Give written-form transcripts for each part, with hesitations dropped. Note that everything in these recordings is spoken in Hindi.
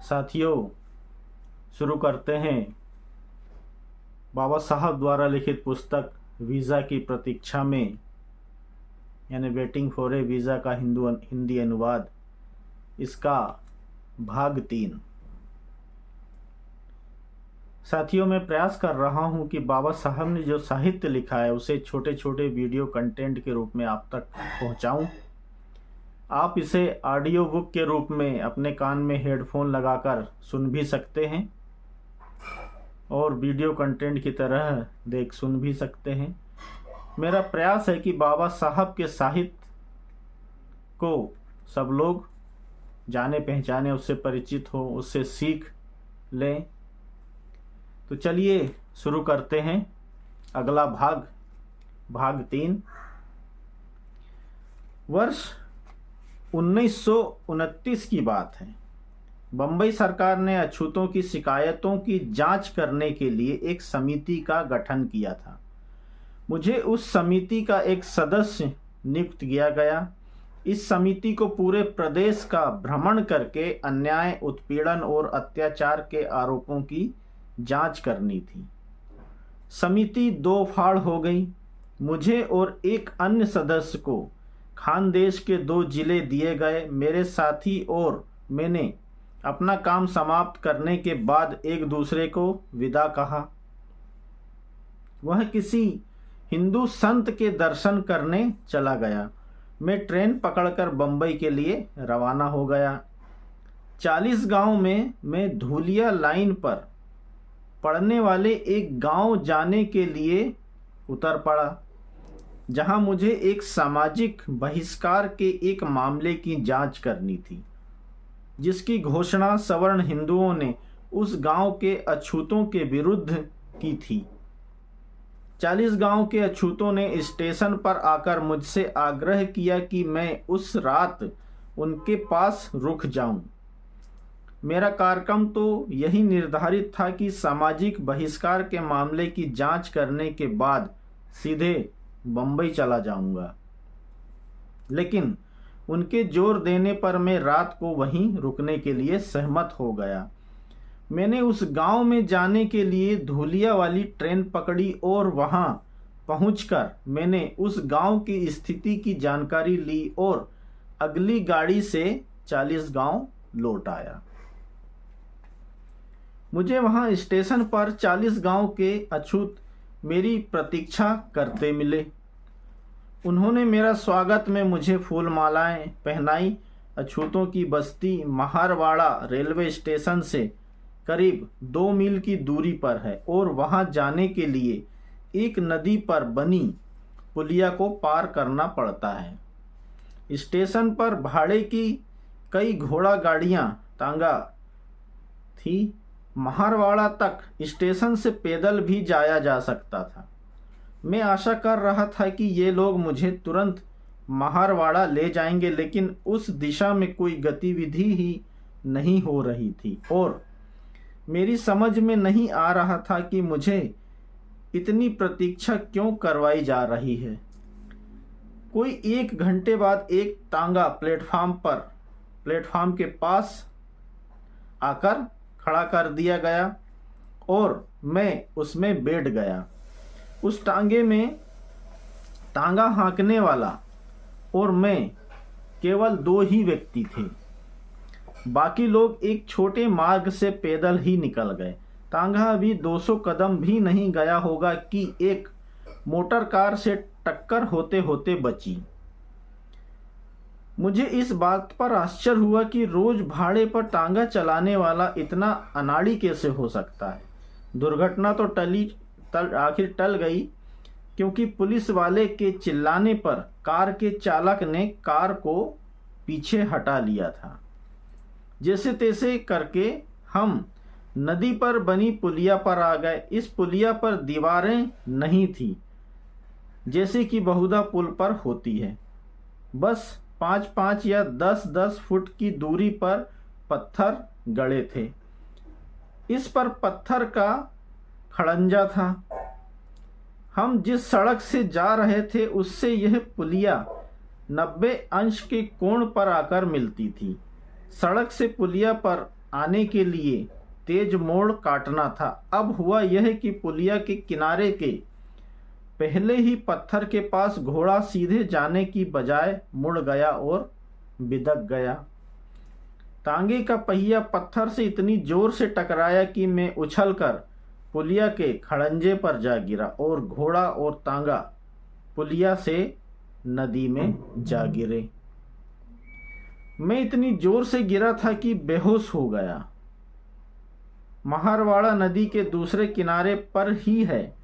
साथियों, शुरू करते हैं बाबा साहब द्वारा लिखित पुस्तक वीज़ा की प्रतीक्षा में, यानी वेटिंग फॉर ए वीज़ा का हिंदी अनुवाद, इसका भाग 3। साथियों, मैं प्रयास कर रहा हूं कि बाबा साहब ने जो साहित्य लिखा है उसे छोटे छोटे वीडियो कंटेंट के रूप में आप तक पहुंचाऊं। आप इसे ऑडियो बुक के रूप में अपने कान में हेडफोन लगाकर सुन भी सकते हैं और वीडियो कंटेंट की तरह सुन भी सकते हैं। मेरा प्रयास है कि बाबा साहब के साहित्य को सब लोग जाने पहचाने, उससे परिचित हो, उससे सीख लें। तो चलिए शुरू करते हैं अगला भाग 3। वर्ष 1929 की बात है। बंबई सरकार ने अछूतों की शिकायतों की जांच करने के लिए एक समिति का गठन किया था। मुझे उस समिति का एक सदस्य नियुक्त किया गया। इस समिति को पूरे प्रदेश का भ्रमण करके अन्याय, उत्पीड़न और अत्याचार के आरोपों की जांच करनी थी। समिति 2 फाड़ हो गई। मुझे और एक अन्य सदस्य को खानदेश के 2 जिले दिए गए। मेरे साथी और मैंने अपना काम समाप्त करने के बाद एक दूसरे को विदा कहा। वह किसी हिंदू संत के दर्शन करने चला गया। मैं ट्रेन पकड़कर बंबई के लिए रवाना हो गया। 40 गांव में मैं धूलिया लाइन पर पड़ने वाले एक गांव जाने के लिए उतर पड़ा, जहां मुझे एक सामाजिक बहिष्कार के एक मामले की जांच करनी थी, जिसकी घोषणा सवर्ण हिंदुओं ने उस गांव के अछूतों के विरुद्ध की थी। 40 गांव के अछूतों ने स्टेशन पर आकर मुझसे आग्रह किया कि मैं उस रात उनके पास रुक जाऊं। मेरा कार्यक्रम तो यही निर्धारित था कि सामाजिक बहिष्कार के मामले की जांच करने के बाद सीधे बंबई चला जाऊंगा, लेकिन उनके जोर देने पर मैं रात को वहीं रुकने के लिए सहमत हो गया। मैंने उस गांव में जाने के लिए धूलिया वाली ट्रेन पकड़ी और वहां पहुंचकर मैंने उस गांव की स्थिति की जानकारी ली और अगली गाड़ी से 40 गांव लौट आया। मुझे वहां स्टेशन पर 40 गांव के अछूत मेरी प्रतीक्षा करते मिले। उन्होंने मेरा स्वागत में मुझे फूल मालाएं पहनाई। अछूतों की बस्ती महारवाड़ा रेलवे स्टेशन से करीब 2 मील की दूरी पर है और वहां जाने के लिए एक नदी पर बनी पुलिया को पार करना पड़ता है। स्टेशन पर भाड़े की कई घोड़ा गाड़ियां तांगा थी। महारवाड़ा तक स्टेशन से पैदल भी जाया जा सकता था। मैं आशा कर रहा था कि ये लोग मुझे तुरंत महारवाड़ा ले जाएंगे, लेकिन उस दिशा में कोई गतिविधि ही नहीं हो रही थी और मेरी समझ में नहीं आ रहा था कि मुझे इतनी प्रतीक्षा क्यों करवाई जा रही है। कोई 1 घंटे बाद एक तांगा प्लेटफार्म के पास आकर खड़ा कर दिया गया और मैं उसमें बैठ गया। उस टांगे में तांगा हाँकने वाला और मैं केवल 2 ही व्यक्ति थे। बाकी लोग एक छोटे मार्ग से पैदल ही निकल गए। तांगा अभी 200 कदम भी नहीं गया होगा कि एक मोटर कार से टक्कर होते होते बची। मुझे इस बात पर आश्चर्य हुआ कि रोज भाड़े पर टांगा चलाने वाला इतना अनाड़ी कैसे हो सकता है। दुर्घटना तो आखिर टल गई, क्योंकि पुलिस वाले के चिल्लाने पर कार के चालक ने कार को पीछे हटा लिया था। जैसे तैसे करके हम नदी पर बनी पुलिया पर आ गए। इस पुलिया पर दीवारें नहीं थी जैसे कि बहुधा पुल पर होती है। बस 5-5 या 10-10 फुट की दूरी पर पत्थर गड़े थे। इस पर पत्थर का खड़ंजा था। हम जिस सड़क से जा रहे थे उससे यह पुलिया 90 अंश के कोण पर आकर मिलती थी। सड़क से पुलिया पर आने के लिए तेज मोड़ काटना था। अब हुआ यह कि पुलिया के किनारे के पहले ही पत्थर के पास घोड़ा सीधे जाने की बजाय मुड़ गया और बिदक गया। तांगे का पहिया पत्थर से इतनी जोर से टकराया कि मैं उछलकर पुलिया के खड़ंजे पर जा गिरा और घोड़ा और तांगा पुलिया से नदी में जा गिरे। मैं इतनी जोर से गिरा था कि बेहोश हो गया। महारवाड़ा नदी के दूसरे किनारे पर ही है।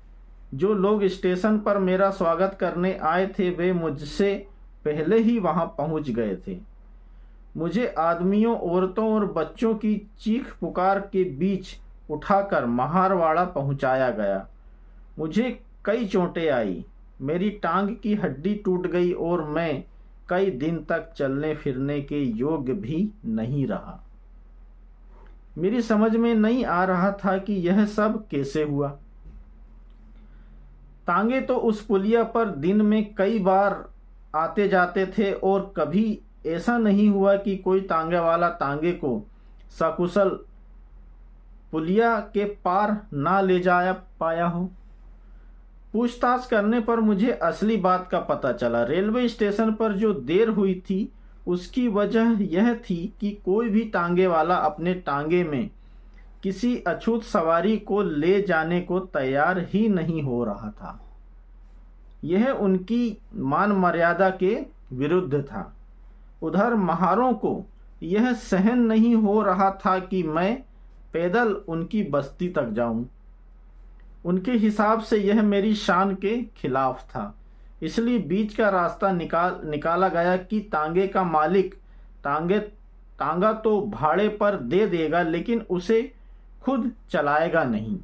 जो लोग स्टेशन पर मेरा स्वागत करने आए थे वे मुझसे पहले ही वहां पहुंच गए थे। मुझे आदमियों, औरतों और बच्चों की चीख पुकार के बीच उठाकर महारवाड़ा पहुंचाया गया। मुझे कई चोटें आई। मेरी टांग की हड्डी टूट गई और मैं कई दिन तक चलने फिरने के योग्य भी नहीं रहा। मेरी समझ में नहीं आ रहा था कि यह सब कैसे हुआ। तांगे तो उस पुलिया पर दिन में कई बार आते जाते थे और कभी ऐसा नहीं हुआ कि कोई तांगे वाला तांगे को सकुशल पुलिया के पार ना ले जा पाया हो। पूछताछ करने पर मुझे असली बात का पता चला। रेलवे स्टेशन पर जो देर हुई थी उसकी वजह यह थी कि कोई भी तांगे वाला अपने तांगे में किसी अछूत सवारी को ले जाने को तैयार ही नहीं हो रहा था। यह उनकी मान मर्यादा के विरुद्ध था। उधर महारों को यह सहन नहीं हो रहा था कि मैं पैदल उनकी बस्ती तक जाऊं। उनके हिसाब से यह मेरी शान के खिलाफ था। इसलिए बीच का रास्ता निकाला गया कि तांगे का मालिक तांगा तो भाड़े पर दे देगा लेकिन उसे खुद चलाएगा नहीं।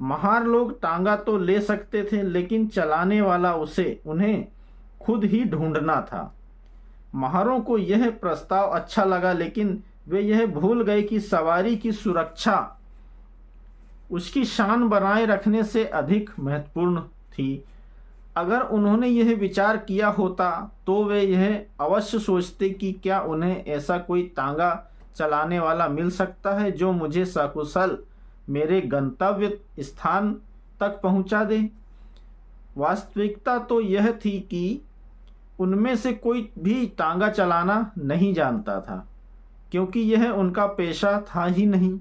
महार लोग तांगा तो ले सकते थे लेकिन चलाने वाला उन्हें खुद ही ढूंढना था। महारों को यह प्रस्ताव अच्छा लगा लेकिन वे यह भूल गए कि सवारी की सुरक्षा उसकी शान बनाए रखने से अधिक महत्वपूर्ण थी। अगर उन्होंने यह विचार किया होता तो वे यह अवश्य सोचते कि क्या उन्हें ऐसा कोई तांगा चलाने वाला मिल सकता है जो मुझे सकुशल मेरे गंतव्य स्थान तक पहुंचा दे। वास्तविकता तो यह थी कि उनमें से कोई भी तांगा चलाना नहीं जानता था, क्योंकि यह उनका पेशा था ही नहीं।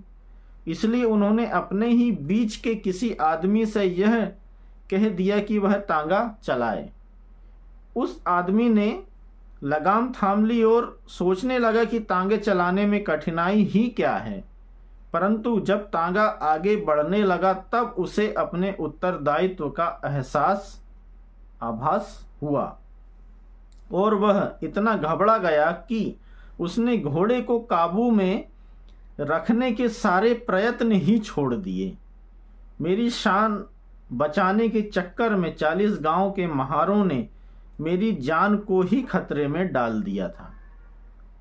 इसलिए उन्होंने अपने ही बीच के किसी आदमी से यह कह दिया कि वह तांगा चलाए। उस आदमी ने लगाम थाम ली और सोचने लगा कि तांगे चलाने में कठिनाई ही क्या है। परंतु जब तांगा आगे बढ़ने लगा तब उसे अपने उत्तरदायित्व का आभास हुआ और वह इतना घबरा गया कि उसने घोड़े को काबू में रखने के सारे प्रयत्न ही छोड़ दिए। मेरी शान बचाने के चक्कर में 40 गांव के महारों ने मेरी जान को ही खतरे में डाल दिया था।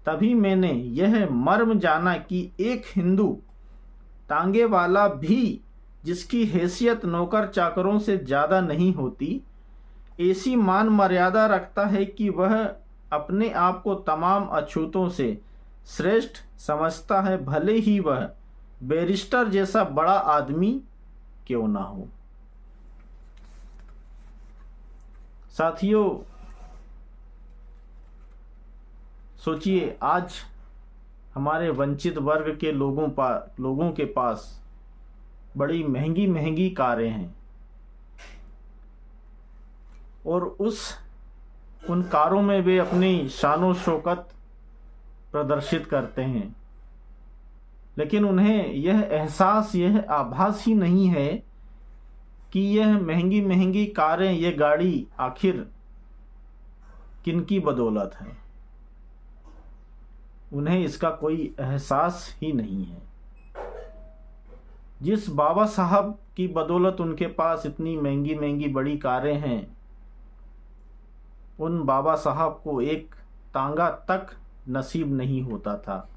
तभी मैंने यह मर्म जाना कि एक हिंदू तांगे वाला भी, जिसकी हैसियत नौकर चाकरों से ज़्यादा नहीं होती, ऐसी मान मर्यादा रखता है कि वह अपने आप को तमाम अछूतों से श्रेष्ठ समझता है, भले ही वह बैरिस्टर जैसा बड़ा आदमी क्यों ना हो। साथियों, सोचिए, आज हमारे वंचित वर्ग के लोगों के पास बड़ी महंगी महंगी कारें हैं और उन कारों में वे अपनी शानो शौकत प्रदर्शित करते हैं, लेकिन उन्हें यह एहसास, यह आभास ही नहीं है कि यह महंगी महंगी कारें, ये गाड़ी आखिर किनकी बदौलत है। उन्हें इसका कोई एहसास ही नहीं है। जिस बाबा साहब की बदौलत उनके पास इतनी महंगी महंगी बड़ी कारें हैं, उन बाबा साहब को एक तांगा तक नसीब नहीं होता था।